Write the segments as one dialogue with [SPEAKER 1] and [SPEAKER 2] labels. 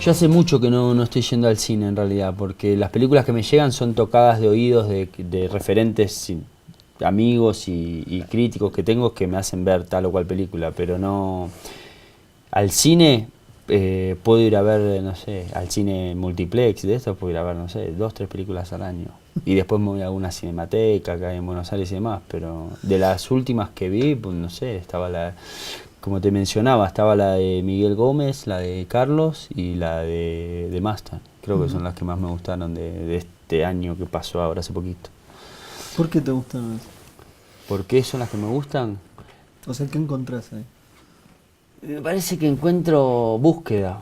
[SPEAKER 1] Yo hace mucho que no estoy yendo al cine en realidad, porque las películas que me llegan son tocadas de oídos de referentes, amigos y críticos que tengo que me hacen ver tal o cual película, pero no al cine. Puedo ir a ver, no sé, al cine multiplex de esto, puedo ir a ver, no sé, 2, 3 películas al año. Y después me voy a alguna cinemateca acá en Buenos Aires y demás, pero de las últimas que vi, pues no sé, estaba como te mencionaba, estaba la de Miguel Gómez, la de Carlos y la de Master. Creo que son las que más me gustaron de este año que pasó ahora hace poquito.
[SPEAKER 2] ¿Por qué te gustan?
[SPEAKER 1] ¿Por qué son las que me gustan?
[SPEAKER 2] O sea, ¿qué encontrás ahí?
[SPEAKER 1] Me parece que encuentro búsqueda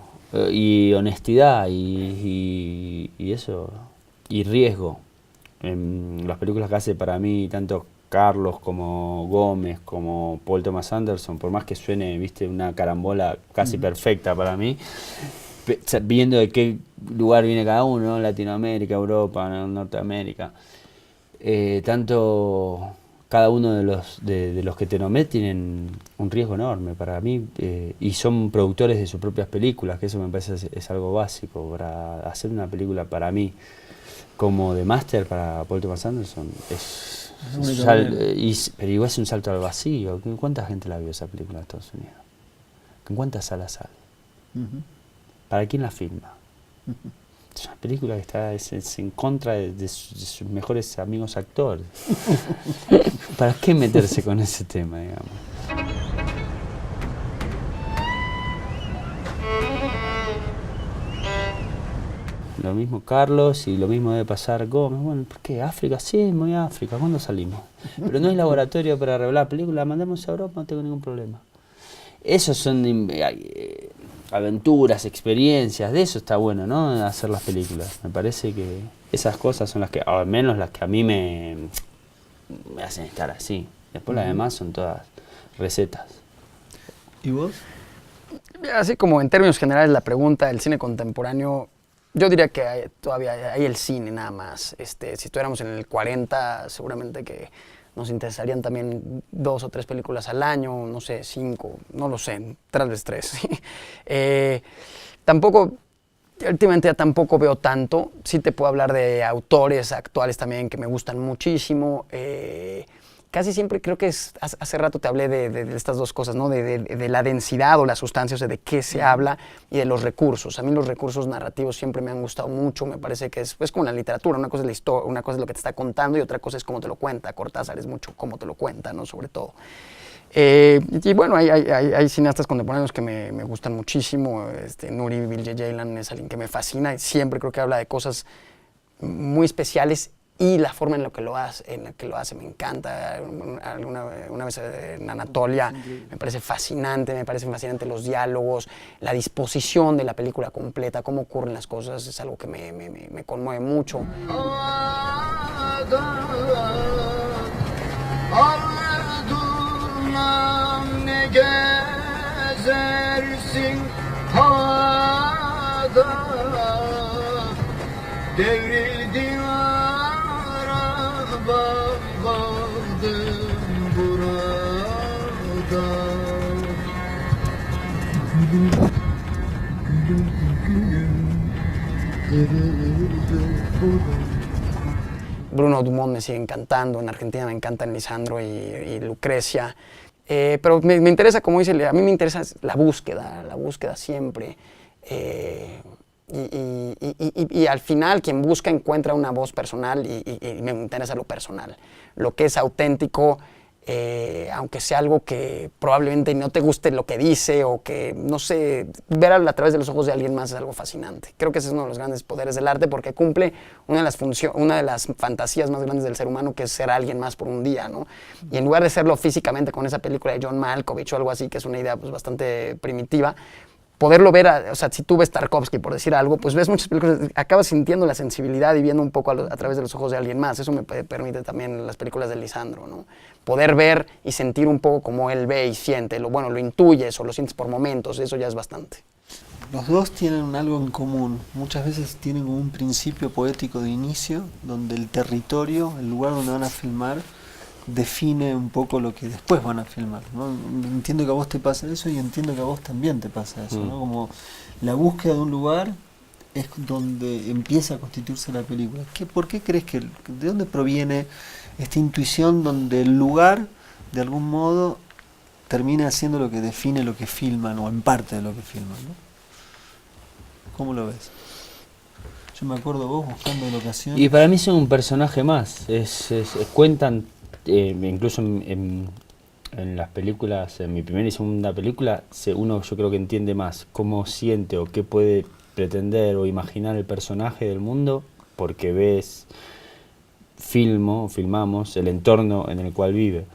[SPEAKER 1] y honestidad y eso, y riesgo. En las películas que hace para mí tanto Carlos como Gómez como Paul Thomas Anderson, por más que suene, viste, una carambola casi perfecta para mí, viendo de qué lugar viene cada uno, Latinoamérica, Europa, Norteamérica, tanto cada uno de los que te nombré tienen un riesgo enorme para mí, y son productores de sus propias películas, que eso me parece es algo básico. Para hacer una película para mí como The Master para Paul Thomas Anderson pero igual es un salto al vacío. ¿Cuánta gente la vio esa película en Estados Unidos? ¿En cuántas salas sale? ¿Para quién la filma? Es una película que está es en contra de sus mejores amigos actores. ¿Para qué meterse con ese tema, digamos? Lo mismo Carlos y lo mismo debe pasar Gómez. Bueno, ¿por qué? ¿África? Sí, me voy a África. ¿Cuándo salimos? Pero no hay laboratorio para revelar películas. Mandemos a Europa, no tengo ningún problema. Esos son aventuras, experiencias. De eso está bueno, ¿no? Hacer las películas. Me parece que esas cosas son las que, al menos las que a mí me hacen estar así. Después las demás son todas recetas.
[SPEAKER 2] ¿Y vos?
[SPEAKER 3] Así como en términos generales la pregunta del cine contemporáneo, yo diría que todavía hay el cine nada más. Si estuviéramos en el 40, seguramente que nos interesarían también 2 o 3 películas al año, no sé, 5, no lo sé, tal vez 3. Tampoco, últimamente ya tampoco veo tanto. Sí te puedo hablar de autores actuales también que me gustan muchísimo. Casi siempre creo que hace rato te hablé de estas dos cosas, ¿no? De la densidad o la sustancia, o sea, de qué se habla y de los recursos. A mí los recursos narrativos siempre me han gustado mucho, me parece que es como la literatura, una cosa es la historia, una cosa es lo que te está contando y otra cosa es cómo te lo cuenta. Cortázar es mucho cómo te lo cuenta, ¿no? Sobre todo. Y bueno, hay cineastas contemporáneos que me gustan muchísimo. Nuri Bilge Ceylan es alguien que me fascina y siempre creo que habla de cosas muy especiales. Y la forma en la que lo hace me encanta. Una vez en Anatolia me parece fascinante, los diálogos, la disposición de la película completa, cómo ocurren las cosas, es algo que me conmueve mucho. Bruno Dumont me sigue encantando, en Argentina me encantan Lisandro y Lucrecia, pero me interesa, como dice, a mí me interesa la búsqueda siempre, y al final quien busca encuentra una voz personal y me interesa lo personal, lo que es auténtico. Aunque sea algo que probablemente no te guste lo que dice o que, no sé, ver a través de los ojos de alguien más es algo fascinante. Creo que ese es uno de los grandes poderes del arte porque cumple una de las fantasías más grandes del ser humano, que es ser alguien más por un día, ¿no? Y en lugar de serlo físicamente con esa película de John Malkovich o algo así, que es una idea pues, bastante primitiva, poderlo ver, o sea, si tú ves Tarkovsky, por decir algo, pues ves muchas películas, acabas sintiendo la sensibilidad y viendo un poco a través de los ojos de alguien más. Eso me permite también las películas de Lisandro, ¿no? Poder ver y sentir un poco como él ve y siente, lo intuyes o lo sientes por momentos, eso ya es bastante.
[SPEAKER 2] Los dos tienen algo en común, muchas veces tienen un principio poético de inicio, donde el territorio, el lugar donde van a filmar, define un poco lo que después van a filmar, ¿no? Entiendo que a vos te pasa eso y entiendo que a vos también te pasa eso, ¿no? Como la búsqueda de un lugar es donde empieza a constituirse la película. ¿Por qué crees de dónde proviene esta intuición donde el lugar, de algún modo, termina siendo lo que define lo que filman, o en parte de lo que filman, ¿no? ¿Cómo lo ves? Yo me acuerdo vos buscando locaciones.
[SPEAKER 1] Y para mí son un personaje más. Cuentan, incluso en las películas, en mi primera y segunda película, uno yo creo que entiende más cómo siente o qué puede pretender o imaginar el personaje del mundo, porque filmamos el entorno en el cual vive.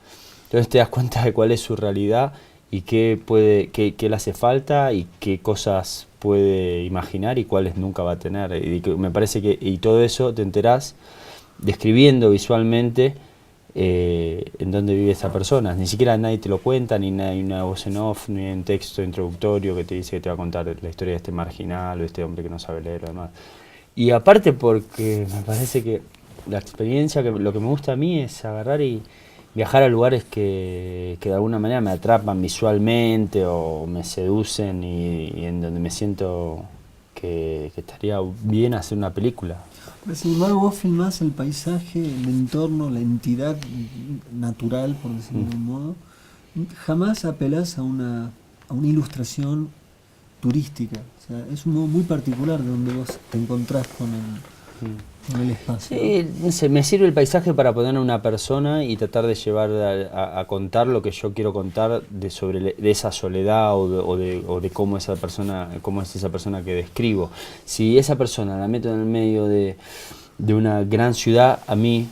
[SPEAKER 1] Entonces te das cuenta de cuál es su realidad y qué le hace falta y qué cosas puede imaginar y cuáles nunca va a tener. Y me parece que todo eso te enterás describiendo visualmente en dónde vive esa persona. Ni siquiera nadie te lo cuenta, ni hay una voz en off, ni un texto introductorio que te dice que te va a contar la historia de este marginal o de este hombre que no sabe leer o demás. Y aparte porque me parece que la experiencia, lo que me gusta a mí es agarrar y viajar a lugares que de alguna manera me atrapan visualmente o me seducen y en donde me siento que estaría bien hacer una película.
[SPEAKER 2] Pero sin embargo vos filmás el paisaje, el entorno, la entidad natural, por decirlo de algún modo. Jamás apelás a una ilustración turística. O sea, es un modo muy particular de donde vos te encontrás con el espacio.
[SPEAKER 1] Sí, no sé, me sirve el paisaje para poner a una persona y tratar de llevar a contar lo que yo quiero contar de esa soledad o de cómo es esa persona que describo. Si esa persona la meto en el medio de una gran ciudad, a mí,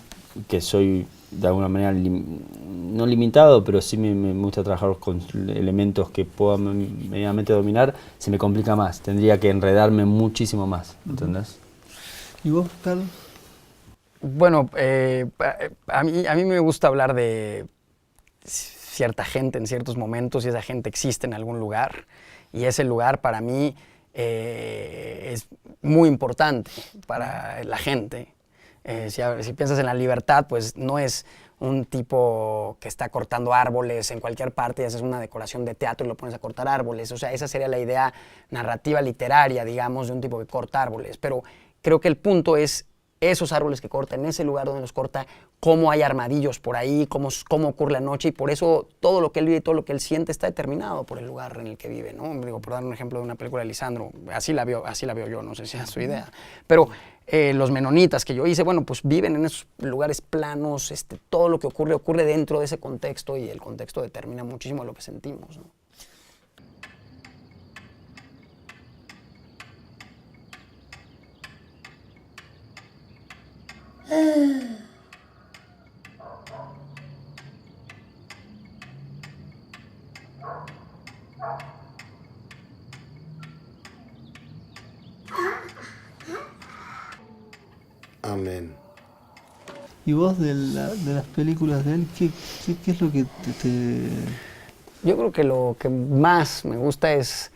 [SPEAKER 1] que soy de alguna manera no limitado, pero sí me gusta trabajar con elementos que pueda medianamente dominar, se me complica más, tendría que enredarme muchísimo más, ¿entendés?
[SPEAKER 2] ¿Y vos, Carlos?
[SPEAKER 3] Bueno, a mí me gusta hablar de cierta gente en ciertos momentos y esa gente existe en algún lugar y ese lugar para mí es muy importante para la gente. Si piensas en la libertad, pues no es un tipo que está cortando árboles en cualquier parte y haces una decoración de teatro y lo pones a cortar árboles. O sea, esa sería la idea narrativa literaria, digamos, de un tipo que corta árboles. Pero creo que el punto es esos árboles que corta, en ese lugar donde los corta, cómo hay armadillos por ahí, cómo ocurre la noche, y por eso todo lo que él vive y todo lo que él siente está determinado por el lugar en el que vive, ¿no? Digo, por dar un ejemplo de una película de Lisandro, así la veo yo, no sé si es su idea. Pero los menonitas que yo hice, bueno, pues viven en esos lugares planos, todo lo que ocurre dentro de ese contexto, y el contexto determina muchísimo lo que sentimos, ¿no?
[SPEAKER 4] Amén.
[SPEAKER 2] ¿Y vos de las películas de él, qué es lo que te...?
[SPEAKER 3] Yo creo que lo que más me gusta es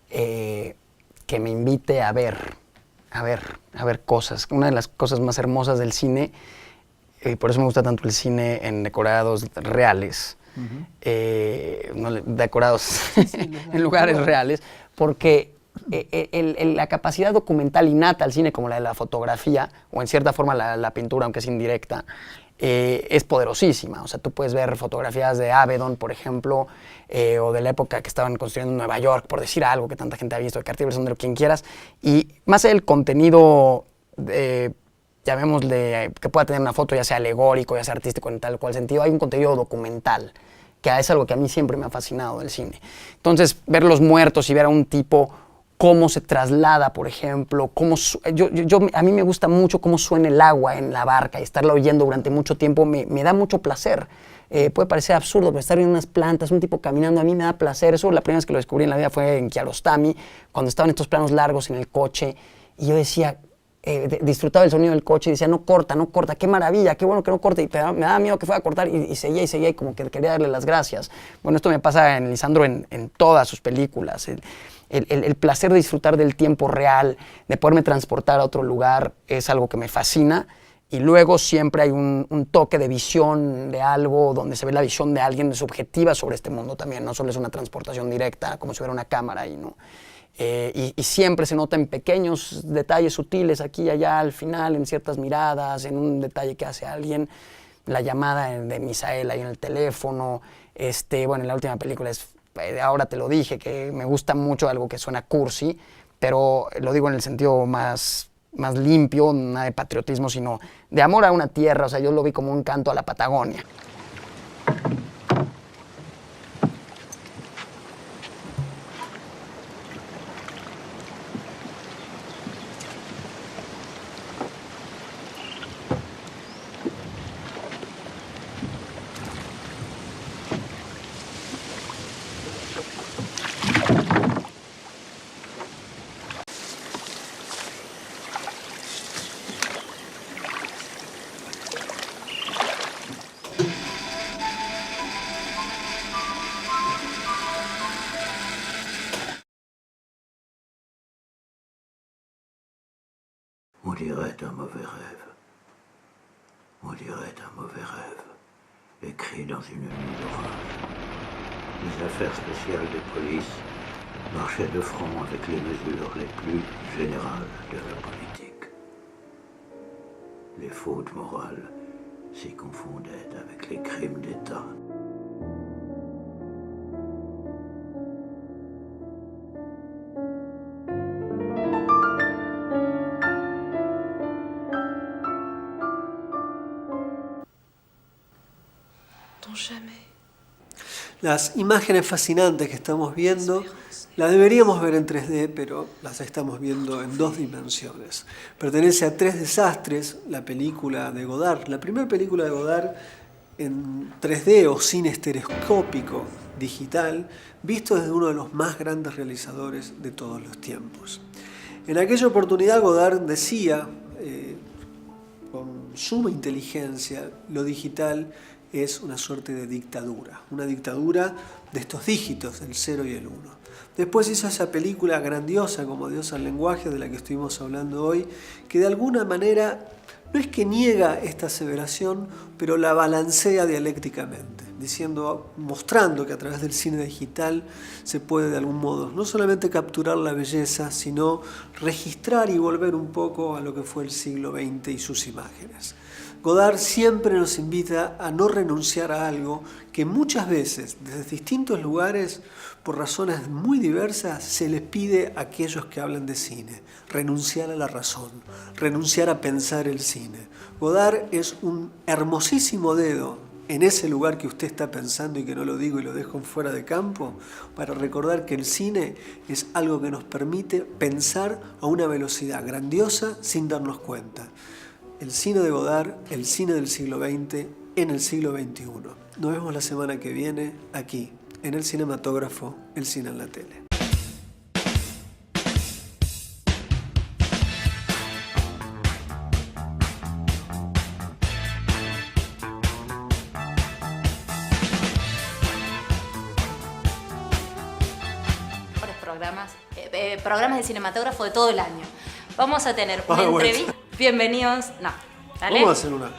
[SPEAKER 3] que me invite a ver cosas. Una de las cosas más hermosas del cine, y por eso me gusta tanto el cine en decorados reales, decorados en lugares reales, porque la capacidad documental innata al cine, como la de la fotografía, o en cierta forma la pintura, aunque es indirecta, es poderosísima. O sea, tú puedes ver fotografías de Avedon, por ejemplo, o de la época que estaban construyendo en Nueva York, por decir algo que tanta gente ha visto, de Cartier-Bresson, de lo quien quieras, y más allá del contenido, llamémosle, que pueda tener una foto, ya sea alegórico, ya sea artístico en tal cual sentido, hay un contenido documental, que es algo que a mí siempre me ha fascinado del cine. Entonces, ver los muertos y ver a un tipo cómo se traslada, por ejemplo, a mí me gusta mucho cómo suena el agua en la barca y estarla oyendo durante mucho tiempo me da mucho placer. Puede parecer absurdo, pero estar en unas plantas, un tipo caminando, a mí me da placer. Eso la primera vez que lo descubrí en la vida fue en Kiarostami, cuando estaban estos planos largos en el coche, y yo decía, disfrutaba el sonido del coche y decía, no corta, qué maravilla, qué bueno que no corte, y me daba miedo que fuera a cortar, y seguía, y como que quería darle las gracias. Bueno, esto me pasa en Lisandro en todas sus películas. El placer de disfrutar del tiempo real, de poderme transportar a otro lugar, es algo que me fascina, y luego siempre hay un toque de visión de algo, donde se ve la visión de alguien subjetiva sobre este mundo también, no solo es una transportación directa, como si fuera una cámara, ¿no? Y siempre se nota en pequeños detalles sutiles, aquí y allá, al final, en ciertas miradas, en un detalle que hace alguien, la llamada de Misael ahí en el teléfono, bueno, en la última película ahora te lo dije, que me gusta mucho algo que suena cursi, pero lo digo en el sentido más limpio, nada de patriotismo, sino de amor a una tierra. O sea, yo lo vi como un canto a la Patagonia.
[SPEAKER 4] On dirait un mauvais rêve. On dirait un mauvais rêve, écrit dans une nuit d'orage. Les affaires spéciales de police marchaient de front avec les mesures les plus générales de la politique. Les fautes morales s'y confondaient avec les crimes d'État.
[SPEAKER 2] Las imágenes fascinantes que estamos viendo las deberíamos ver en 3D, pero las estamos viendo en 2 dimensiones. Pertenece a Tres Desastres, la película de Godard, la primera película de Godard en 3D o cine estereoscópico digital, visto desde uno de los más grandes realizadores de todos los tiempos. En aquella oportunidad Godard decía, con suma inteligencia, lo digital es una suerte de dictadura, una dictadura de estos dígitos, el 0 y el 1. Después hizo esa película grandiosa como Dios al lenguaje, de la que estuvimos hablando hoy, que de alguna manera no es que niega esta aseveración, pero la balancea dialécticamente, mostrando que a través del cine digital se puede de algún modo no solamente capturar la belleza, sino registrar y volver un poco a lo que fue el siglo XX y sus imágenes. Godard siempre nos invita a no renunciar a algo que muchas veces, desde distintos lugares, por razones muy diversas, se les pide a aquellos que hablan de cine. Renunciar a la razón, renunciar a pensar el cine. Godard es un hermosísimo dedo en ese lugar que usted está pensando y que no lo digo y lo dejo fuera de campo, para recordar que el cine es algo que nos permite pensar a una velocidad grandiosa sin darnos cuenta. El cine de Godard, el cine del siglo XX en el siglo XXI. Nos vemos la semana que viene aquí, en el cinematógrafo, el cine en la tele.
[SPEAKER 5] Programas de cinematógrafo de todo el año. Vamos a tener una entrevista. Bienvenidos. No, dale.
[SPEAKER 2] Vamos a hacer una.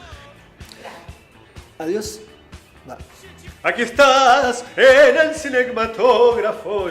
[SPEAKER 2] Adiós. Va.
[SPEAKER 6] Aquí estás en el cinematógrafo.